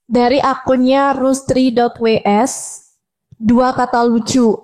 Dari akunnya rustri.ws, dua kata lucu,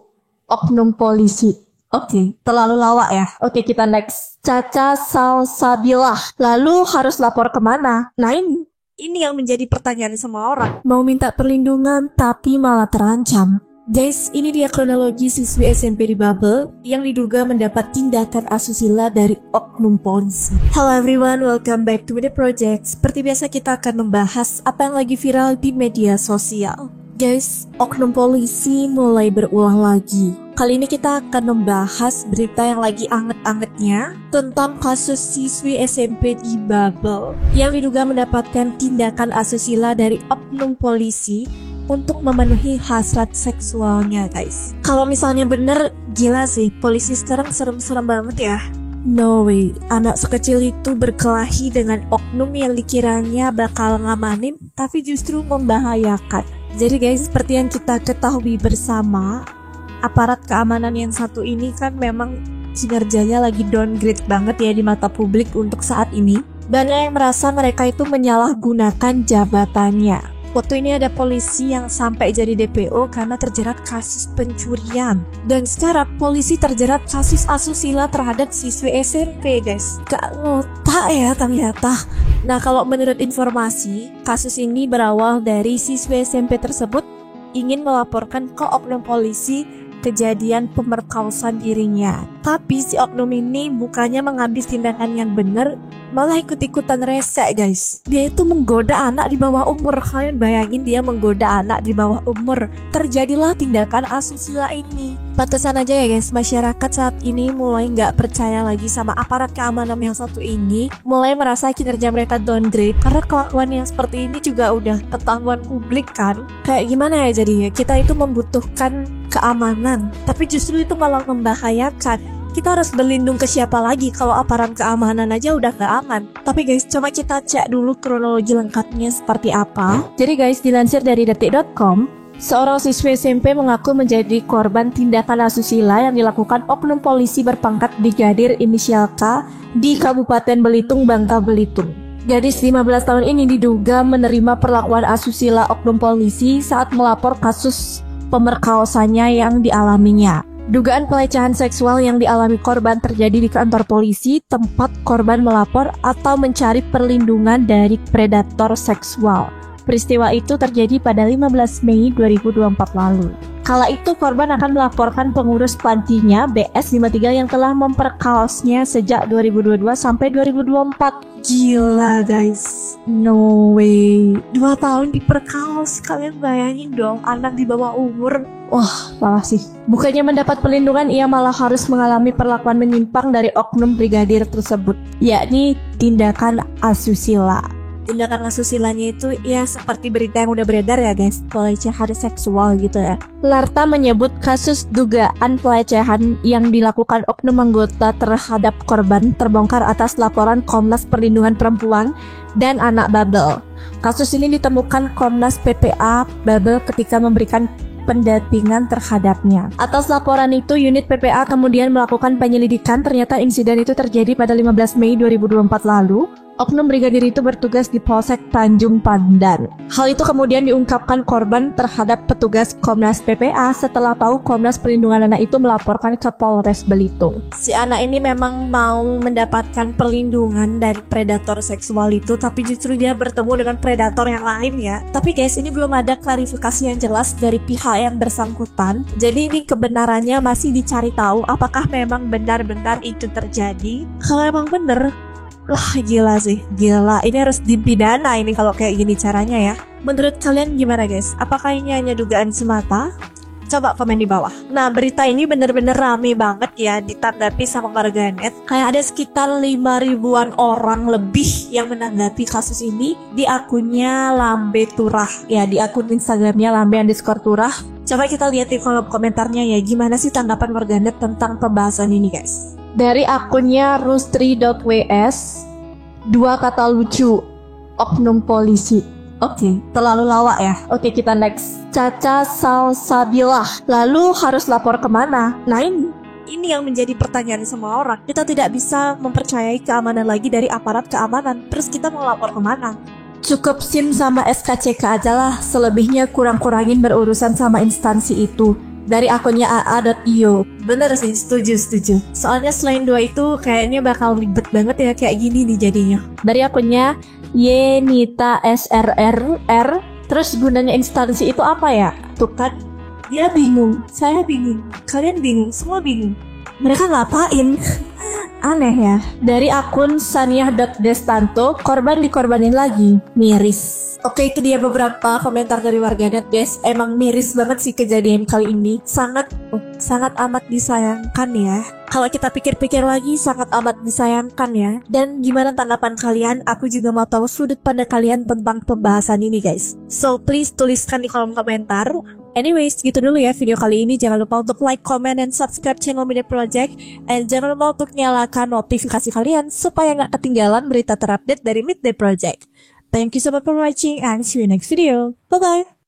oknum polisi. Oke, terlalu lawak ya. Oke, kita next. Caca Salsabilah. Lalu harus lapor kemana? Nah ini yang menjadi pertanyaan semua orang. Mau minta perlindungan tapi malah terancam. Guys, ini dia kronologi siswi SMP di Babel yang diduga mendapat tindakan asusila dari oknum polisi. Hello everyone, welcome back to the project. Seperti biasa kita akan membahas apa yang lagi viral di media sosial. Guys, oknum polisi mulai berulang lagi. Kali ini kita akan membahas berita yang lagi anget-angetnya tentang kasus siswi SMP di Babel yang diduga mendapatkan tindakan asusila dari oknum polisi untuk memenuhi hasrat seksualnya, guys. Kalau misalnya bener, gila sih, polisi sekarang serem-serem banget ya. No way, anak sekecil itu berkelahi dengan oknum yang dikiranya bakal ngamanin, tapi justru membahayakan. Jadi guys, seperti yang kita ketahui bersama, aparat keamanan yang satu ini kan memang kinerjanya lagi downgrade banget ya di mata publik untuk saat ini. Banyak yang merasa mereka itu menyalahgunakan jabatannya. Waktu ini ada polisi yang sampai jadi DPO karena terjerat kasus pencurian. Dan sekarang polisi terjerat kasus asusila terhadap siswi SMP, guys. Gak ngotak ya ternyata. Nah, kalau menurut informasi, kasus ini berawal dari siswi SMP tersebut ingin melaporkan ke oknum polisi kejadian pemerkosaan dirinya. Tapi si oknum ini bukannya mengambil tindakan yang benar, malah ikut-ikutan rese, guys. Dia itu menggoda anak di bawah umur. Kalian bayangin dia menggoda anak di bawah umur. Terjadilah tindakan asusila ini. Pantesan aja ya guys, masyarakat saat ini mulai nggak percaya lagi sama aparat keamanan yang satu ini. Mulai merasa kinerja mereka downgrade karena kelakuan yang seperti ini juga udah ketahuan publik kan. Kayak gimana ya jadinya, kita itu membutuhkan keamanan, tapi justru itu malah membahayakan. Kita harus berlindung ke siapa lagi kalau aparat keamanan aja udah gak aman. Tapi guys, coba kita cek dulu kronologi lengkapnya seperti apa. Jadi guys, dilansir dari detik.com, seorang siswi SMP mengaku menjadi korban tindakan asusila yang dilakukan oknum polisi berpangkat brigadir inisial K di Kabupaten Belitung, Bangka Belitung. Gadis 15 tahun ini diduga menerima perlakuan asusila oknum polisi saat melapor kasus pemerkosaannya yang dialaminya. Dugaan pelecehan seksual yang dialami korban terjadi di kantor polisi, tempat korban melapor atau mencari perlindungan dari predator seksual. Peristiwa itu terjadi pada 15 Mei 2024 lalu. Kala itu korban akan melaporkan pengurus pantinya BS53 yang telah memperkaosnya sejak 2022 sampai 2024. Gila guys, no way. 2 tahun diperkaos, kalian bayangin dong, anak di bawah umur. Wah, parah sih. Bukannya mendapat perlindungan, ia malah harus mengalami perlakuan menyimpang dari oknum brigadir tersebut, yakni tindakan asusila. Tindakan asusilanya itu ya seperti berita yang udah beredar ya guys, pelecehan seksual gitu ya. Larta menyebut kasus dugaan pelecehan yang dilakukan oknum anggota terhadap korban terbongkar atas laporan Komnas Perlindungan Perempuan dan Anak Babel. Kasus ini ditemukan Komnas PPA Babel ketika memberikan pendampingan terhadapnya. Atas laporan itu, unit PPA kemudian melakukan penyelidikan. Ternyata insiden itu terjadi pada 15 Mei 2024 lalu. Oknum brigadir itu bertugas di Polsek Tanjung Pandan. Hal itu kemudian diungkapkan korban terhadap petugas Komnas PPA setelah tahu Komnas Perlindungan Anak itu melaporkan ke Polres Belitung. Si anak ini memang mau mendapatkan perlindungan dari predator seksual itu, tapi justru dia bertemu dengan predator yang lain ya. Tapi guys, ini belum ada klarifikasi yang jelas dari pihak yang bersangkutan. Jadi ini kebenarannya masih dicari tahu apakah memang benar-benar itu terjadi. Kalau emang bener, wah gila sih, gila. Ini harus dipidana ini kalau kayak gini caranya ya. Menurut kalian gimana guys? Apakah ini hanya dugaan semata? Coba komen di bawah. Nah, berita ini bener-bener rame banget ya ditanggapi sama warganet. Kayak ada sekitar 5.000-an orang lebih yang menanggapi kasus ini di akunnya Lambe Turah. Ya, di akun Instagramnya Lambe_Turah. Coba kita lihat di kolom komentarnya ya, gimana sih tanggapan warganet tentang pembahasan ini guys. Dari akunnya rustri.ws, dua kata lucu, oknum polisi. Oke, terlalu lawak ya. Oke, kita next. Caca Salsabilah. Lalu harus lapor kemana? Nah ini yang menjadi pertanyaan semua orang. Kita tidak bisa mempercayai keamanan lagi dari aparat keamanan. Terus kita mau lapor kemana? Cukup SIM sama SKCK aja lah, selebihnya kurang-kurangin berurusan sama instansi itu. Dari akunnya aa.io. Bener sih, setuju. Soalnya selain dua itu kayaknya bakal ribet banget ya kayak gini nih jadinya. Dari akunnya Yenita SRRR. Terus gunanya instansi itu apa ya? Tuh kan, dia bingung, saya bingung, kalian bingung, semua bingung. Mereka ngapain? Aneh ya. Dari akun Saniah.destanto, korban dikorbanin lagi. Miris. Oke, itu dia beberapa komentar dari warganet guys. Emang miris banget sih kejadian kali ini. Sangat amat disayangkan ya. Kalau kita pikir-pikir lagi, sangat amat disayangkan ya. Dan gimana tanggapan kalian? Aku juga mau tahu sudut pandang kalian tentang pembahasan ini guys. So please tuliskan di kolom komentar. Anyways, gitu dulu ya video kali ini. Jangan lupa untuk like, comment, dan subscribe channel Media Project. And jangan lupa untuk nyalakan notifikasi kalian supaya nggak ketinggalan berita terupdate dari Midday Project. Thank you so much for watching and see you next video. Bye-bye.